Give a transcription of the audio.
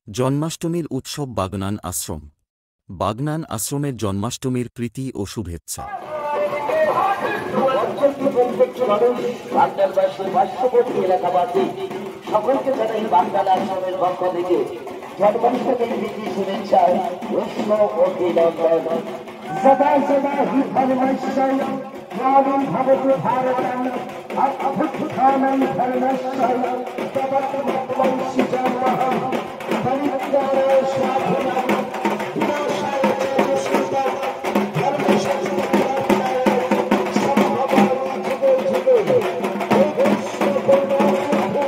জন্মাষ্টমীর উৎসব বাগনান আশ্রম। বাগনান আশ্রমের জন্মাষ্টমীর প্রীতি ও শুভেচ্ছা। সকলকে জানাই বাগনান আশ্রমের পক্ষ থেকে জন্মাষ্টমীর প্রীতি শুভেচ্ছা উষ্ণ অভিনন্দন। সদা সদা হি ধর্মস্যৈ জ্ঞানং ভবতু ভারতং অভ্যুত্থাनं ধর্মস্যৈ তদত্তমত্বং সৃজনঃ পরিত্রাণায় সাধনায় বিনাশায় চ দুষ্কৃতাং ধর্মসংস্থাপনায় সমভাবায় যুগে যুগে এই বিশ্ব জন্মাষ্টমী